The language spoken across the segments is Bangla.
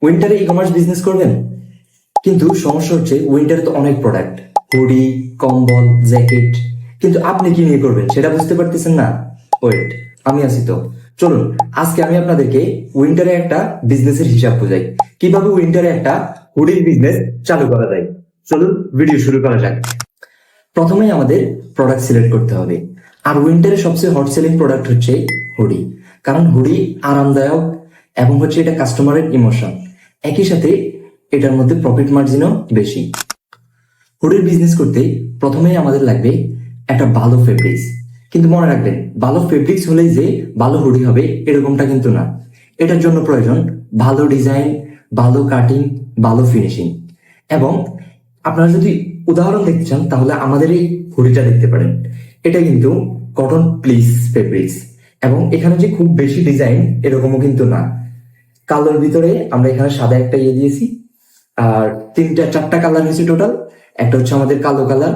উইন্টারে ই কমার্স বিজনেস করবেন, কিন্তু সমস্যা হচ্ছে উইন্টারে তো অনেক প্রোডাক্ট, হুডি, কম্বল, জ্যাকেট, কিন্তু আপনি কি নিয়ে করবেন সেটা বুঝতে পারতেছেন না। ওয়েট, আমি আছি তো। চলুন আজকে আমি আপনাদেরকে উইন্টারে একটা বিজনেসের হিসাব বোঝাই, কিভাবে উইন্টারে একটা হুডির বিজনেস চালু করা যায়। চলুন ভিডিও শুরু করা যাক। প্রথমেই আমাদের প্রোডাক্ট সিলেক্ট করতে হবে, আর উইন্টারে সবচেয়ে হট সেলিং প্রোডাক্ট হচ্ছে হুডি। কারণ হুডি আরামদায়ক এবং হচ্ছে এটা কাস্টমারের ইমোশন, একই সাথে এটার মধ্যে প্রফিট মার্জিনও বেশি। হুডির বিজনেস করতে প্রথমেই আমাদের লাগবে একটা ভালো ফেব্রিক্স। কিন্তু মনে রাখবেন, ভালো ফেব্রিক্স হলেই যে ভালো হুডি হবে এরকমটা কিন্তু না। এটার জন্য প্রয়োজন ভালো ডিজাইন, ভালো কাটিং, ভালো ফিনিশিং। এবং আপনারা যদি উদাহরণ দেখতে চান তাহলে আমাদের এই হুডিটা দেখতে পারেন। এটা কিন্তু কটন প্লিস ফেব্রিক্স, এবং এখানে যে খুব বেশি ডিজাইন এরকমও কিন্তু না। কালোর ভিতরে আমরা এখানে সাদা একটা ইয়ে দিয়েছি, আর চারটা কালার হয়েছে টোটাল। একটা হচ্ছে আমাদের কালো কালার,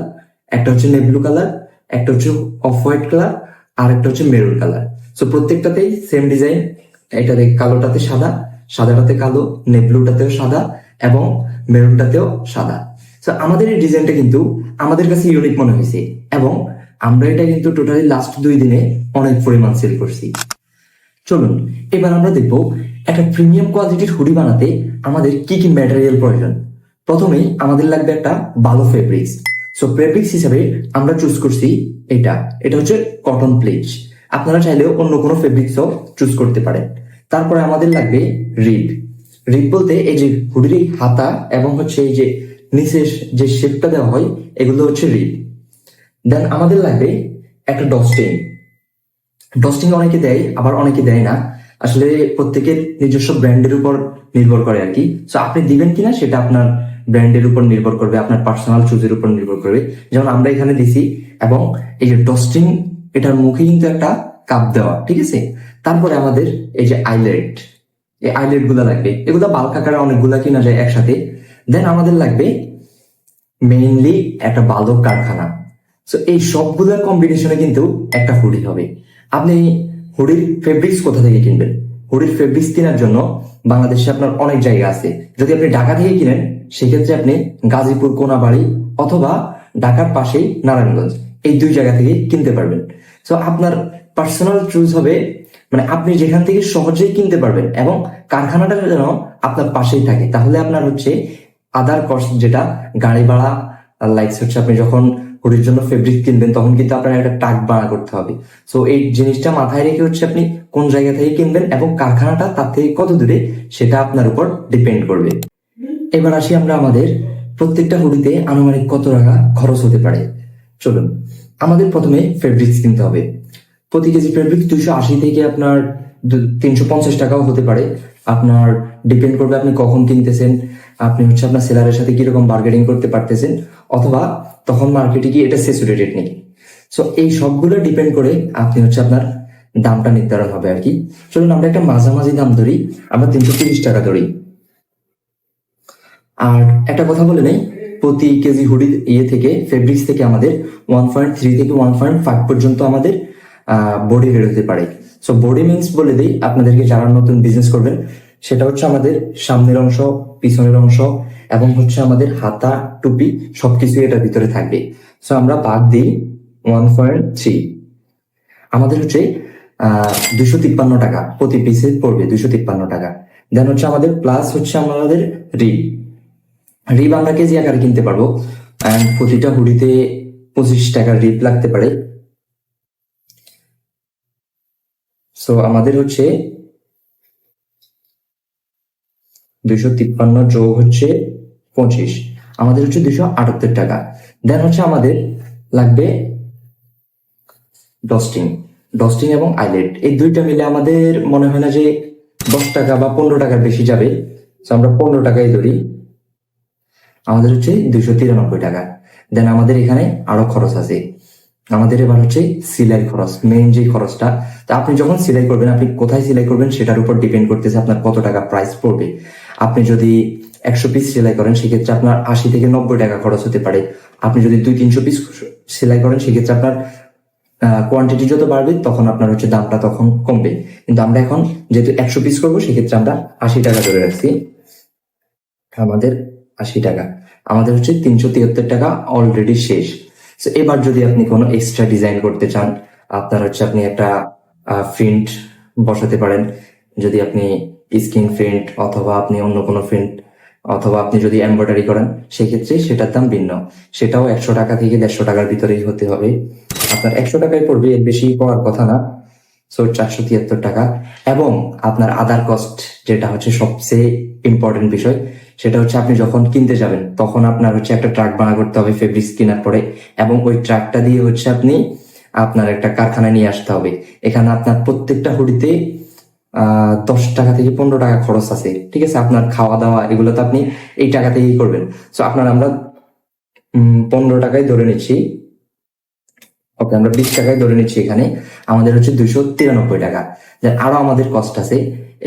একটা হচ্ছে নেভি কালার, একটা হচ্ছে অফ হোয়াইট কালার, আর একটা হচ্ছে মেরুন কালার। সো প্রত্যেকটাতেই সেম ডিজাইন। এটাতে কালোটাতে সাদা, সাদাটাতে কালো, নেভি সাদা, এবং মেরুনটাতেও সাদা। সো আমাদের এই ডিজাইনটা কিন্তু আমাদের কাছে ইউনিক মনে হয়েছে, এবং আমরা এটা কিন্তু টোটালি লাস্ট 2 দিনে অনেক পরিমাণ সেল করছি। চলুন এবার আমরা দেখব একটা প্রিমিয়াম কোয়ালিটির হুডি বানাতে আমাদের কি কি ম্যাটেরিয়াল প্রয়োজন। প্রথমেই আমাদের লাগবে একটা ভালো ফেব্রিক্স। সো ফেব্রিক্স হিসাবে আমরা চুজ করছি এটা। এটা হচ্ছে কটন প্লিচ। আপনারা চাইলেও অন্য কোনো ফেব্রিক্সও চুজ করতে পারেন। তারপরে আমাদের লাগবে রিড। রিড বলতে এই যে হুডির এই হাতা এবং হচ্ছে এই যে নিচের যে শেপটা দেওয়া হয়, এগুলো হচ্ছে রিড। দেন আমাদের লাগবে একটা ডস্টিং। ডস্টিং অনেকে দেয়, আবার অনেকে দেয় না। আসলে প্রত্যেকের নিজস্ব ব্র্যান্ডের উপর নির্ভর করে আর কি। সো আপনি দিবেন কিনা সেটা আপনার ব্র্যান্ডের উপর নির্ভর করবে, আপনার পার্সোনাল চুজের উপর নির্ভর করবে। যেমন আমরা এখানে দিছি, এবং এই যে ডস্টিং, এটার মুখে কিন্তু একটা কাপ দেওয়া, ঠিক আছে। তারপরে আমাদের এই যে আইলেট, এই আইলেট গুলা লাগবে। এগুলো বাল্ক আকারে অনেকগুলা কিনা যায় একসাথে। দেন আমাদের লাগবে মেইনলি একটা ভালো কারখানা। সো এই সবগুলোর কম্বিনেশনে কিন্তু একটা হুডি হবে। আপনি হুডির ফেব্রিক্স কোথা থেকে কিনবেন? হুডির ফেব্রিক্স কেনার জন্য বাংলাদেশে আপনার অনেক জায়গা আছে। যদি আপনি ঢাকা থেকে কিনেন সেক্ষেত্রে আপনি গাজীপুর, কোনাবাড়ি, অথবা ঢাকার পাশেই নারায়ণগঞ্জ, এই 2 জায়গা থেকে কিনতে পারবেন। সো আপনার পার্সোনাল চুজ হবে, মানে আপনি যেখান থেকে সহজেই কিনতে পারবেন, এবং কারখানাটা যেন আপনার পাশেই থাকে। তাহলে আপনার হচ্ছে আদার কস্ট, যেটা গাড়ি ভাড়া, লাইকস হচ্ছে আপনি যখন হুডির জন্য ফেব্রিক কিনবেন তখন কিন্তু আপনার একটা টাক ভাড়া করতে হবে। সো এই জিনিসটা মাথায় রেখে হচ্ছে আপনি কোন জায়গা থেকে কিনবেন এবং কারখানাটা তার থেকে কত দূরে সেটা আপনার উপর ডিপেন্ড করবে। এবার আসি আমরা আমাদের প্রত্যেকটা হুডিতে আনুমানিক কত টাকা খরচ হতে পারে। চলুন, আমাদের প্রথমে ফেব্রিক্স কিনতে হবে। প্রতি কেজি ফেব্রিক 280 থেকে আপনার 350 টাকাও হতে পারে। আপনার ডিপেন্ড করবে আপনি কখন কিনতেছেন, আপনি হচ্ছে আপনার সেলারের সাথে কিরকম বার্গেনিং করতে পারতেছেন, অথবা তখন মার্কেটে কি এটা স্যাচুরেটেড নাকি। সো এই সবগুলো ডিপেন্ড করে আপনি হচ্ছে আপনার দামটা নির্ধারণ হবে আর কি। চলুন আমরা একটা মাঝামাঝি দাম ধরি, আমরা 330 টাকা ধরি। আর একটা কথা বলে নেই, প্রতি কেজি হুডি থেকে ফেব্রিক্স থেকে আমাদের 1.3 থেকে 1.5 পর্যন্ত আমাদের বডি বের হতে পারে। সো বডি মিনস বলে দিই আপনাদেরকে, যারা নতুন বিজনেস করবেন, সেটা হচ্ছে আমাদের সামনের অংশ, পিছনের অংশ, এবং হচ্ছে আমাদের হাতা, টুপি, সবকিছু এটার ভিতরে থাকবে। সো আমরা ভাগ দিই 1.3, আমাদের হচ্ছে 253 টাকা প্রতি পিসে পড়বে, 253 টাকা। দেন হচ্ছে আমাদের প্লাস হচ্ছে আমাদের রিব। রিব আমরা কেজি আকারে কিনতে পারবো, প্রতিটা হুডিতে 25 টাকার রিব লাগতে পারে। সো আমাদের হচ্ছে 253 যোগ হচ্ছে 25, আমাদের হচ্ছে 278 টাকা। দেন হচ্ছে আমাদের লাগবে ডস্টিং। ডস্টিং এবং আইলেট এই দুইটা মিলে আমাদের মনে হয় না যে 10 টাকা বা 15 টাকার বেশি যাবে। সো আমরা 15 টাকাই ধরি, আমাদের হচ্ছে 293 টাকা। দেন আমাদের এখানে আরো খরচ আছে। আমাদের এবার হচ্ছে সেলাই খরচ, মেইন যে খরচটা। তা আপনি যখন সেলাই করবেন, আপনি কোথায় সেলাই করবেন সেটার উপর ডিপেন্ড করতেছে আপনার কত টাকা প্রাইস পড়বে। আপনি যদি 100 পিস সেলাই করেন সেক্ষেত্রে আপনার 80 থেকে 90 টাকা খরচ হতে পারে। আপনি যদি 200-300 পিস সেলাই করেন সেক্ষেত্রে আপনার কোয়ান্টিটি যত বাড়বে তখন আপনার হচ্ছে দামটা তখন কমবে। কিন্তু আমরা এখন যেহেতু 100 পিস করবো সেক্ষেত্রে আমরা 80 টাকা ধরে রাখছি। আমাদের 80 টাকা, আমাদের হচ্ছে 373 টাকা অলরেডি শেষ। তো এবার যদি আপনি কোনো এক্সট্রা ডিজাইন করতে চান, আপনার হচ্ছে আপনি একটা প্রিন্ট বসাতে পারেন, যদি আপনি স্ক্রিন প্রিন্ট অথবা আপনি অন্য কোনো প্রিন্ট অথবা আপনি যদি এমব্রয়ডারি করেন, সেক্ষেত্রে সেটার দাম ভিন্ন। সেটাও 100 টাকা থেকে 150 টাকার ভিতরেই হতে হবে। আপনার 100 টাকায় পড়বে, এর বেশি পাওয়ার কথা না। সো 473 টাকা। এবং আপনার আদার কস্ট, যেটা হচ্ছে সবচেয়ে ইম্পর্টেন্ট বিষয়, সেটা হচ্ছে আপনি যখন কিনতে যাবেন তখন আপনার হচ্ছে একটা ট্রাক ভাড়া করতে হবে ফেব্রিক্স কেনার পরে, এবং ওই ট্রাকটা দিয়ে হচ্ছে আপনি আপনার একটা কারখানায় নিয়ে আসতে হবে। এখানে আপনার প্রত্যেকটা হুডিতে 10 টাকা থেকে 15 টাকা খরচ আছে, ঠিক আছে। আপনার খাওয়া দাওয়া এগুলো তো আপনি এই টাকা থেকেই করবেন। সো আপনার আমরা 15 টাকায় ধরে নিচ্ছি, ওকে আমরা 20 টাকায় ধরে নিচ্ছি। এখানে আমাদের হচ্ছে 293 টাকা। দেন আরো আমাদের কস্ট আছে।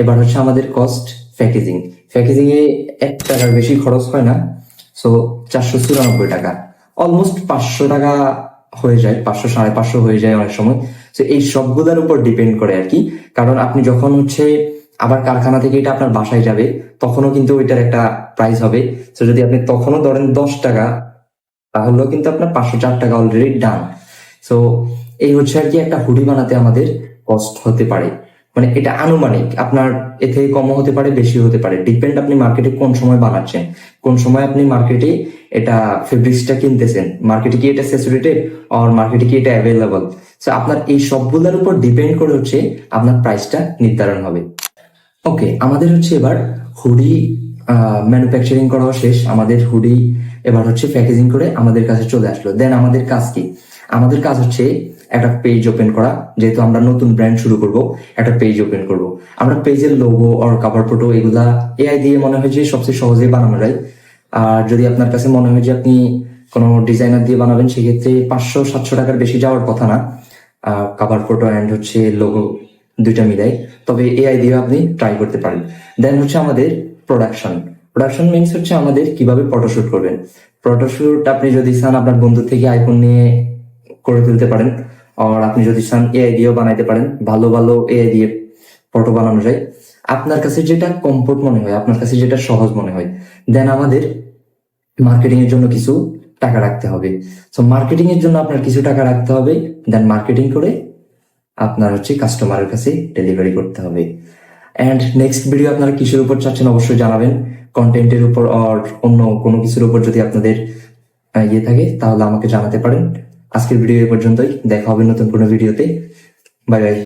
এবার হচ্ছে আমাদের কস্ট প্যাকেজিং। প্যাকেজিং এ 1 টাকার বেশি খরচ হয় না। সো 494 টাকা, অলমোস্ট 500 টাকা হয়ে যায়, 500 550 হয়ে যায় অনেক সময়। তো এই সবগুলোর উপর ডিপেন্ড করে আর কি। কারণ আপনি যখন হচ্ছে আবার কারখানা থেকে এটা আপনার বাসায় যাবে, তখনও কিন্তু ওইটার একটা প্রাইস হবে। তো যদি আপনি তখনও ধরেন 10 টাকা, তাহলেও কিন্তু আপনার 504 টাকা অলরেডি ডান। সো এই হচ্ছে আর কি একটা হুডি বানাতে আমাদের কস্ট হতে পারে। মানে এটা আনুমানিক, আপনার এ থেকে কমও হতে পারে, বেশি হতে পারে, ডিপেন্ড আপনি মার্কেটে কোন সময় বানাচ্ছেন, কোন সময় আপনি মার্কেটে এটা ফেব্রিক্সটা কিনতেছেন, মার্কেটে কি এটা স্যাচুরেটেড আর মার্কেটে কি এটা অ্যাভেলেবল। সো আপনার এই সবগুলোর উপর ডিপেন্ড করে হচ্ছে আপনার প্রাইসটা নির্ধারণ হবে। ওকে, আমাদের হচ্ছে এবার হুডি ম্যানুফ্যাকচারিং করাও শেষ। আমাদের হুডি এবার হচ্ছে প্যাকেজিং করে আমাদের কাছে চলে আসলো। দেন আমাদের কাজ কি? আমাদের কাজ হচ্ছে একটা পেজ ওপেন করা। যেহেতু আমরা নতুন ব্র্যান্ড শুরু করব, একটা পেজ ওপেন করব। আমরা পেজের লোগো আর কভার ফটো এগুলা এআই দিয়ে মনে হয় যে সবচেয়ে সহজে বানানো যায়। আর যদি আপনার কাছে মনে হয় যে আপনি কোনো ডিজাইনার দিয়ে বানাবেন, সেক্ষেত্রে 500-700 টাকার বেশি যাওয়ার কথা না, কভার ফটো অ্যান্ড হচ্ছে লোগো দুইটা মিলাই। তবে এআই দিয়ে আপনি ট্রাই করতে পারেন। দেন হচ্ছে আমাদের প্রোডাকশন। প্রোডাকশন মিনস হচ্ছে আমাদের কিভাবে ফটোশুট করবেন। ফটোশুট আপনি যদি চান আপনার বন্ধু থেকে আইফোন নিয়ে করে তুলতে পারেন, আর আপনি যদি চান এআই দিয়েও বানাইতে পারেন। ভালো ভালো এআই দিয়ে ফটো বানানো যায়, আপনার কাছে যেটা কমফোর্ট মনে হয়, আপনার কাছে যেটা সহজ মনে হয়। দেন আমাদের মার্কেটিং এর জন্য কিছু টাকা রাখতে হবে। সো মার্কেটিং এর জন্য আপনার কিছু টাকা রাখতে হবে। দেন মার্কেটিং করে আপনার হচ্ছে কাস্টমারের কাছে ডেলিভারি করতে হবে। এন্ড নেক্সট ভিডিও আপনারা কিসের উপর চাচ্ছেন অবশ্যই জানাবেন, কন্টেন্টের উপর আর অন্য কোনো কিছুর উপর যদি আপনাদের ইয়ে থাকে তাহলে আমাকে জানাতে পারেন। আজকের ভিডিও এ পর্যন্তই, দেখা হবে নতুন কোনো ভিডিওতে। Bye bye.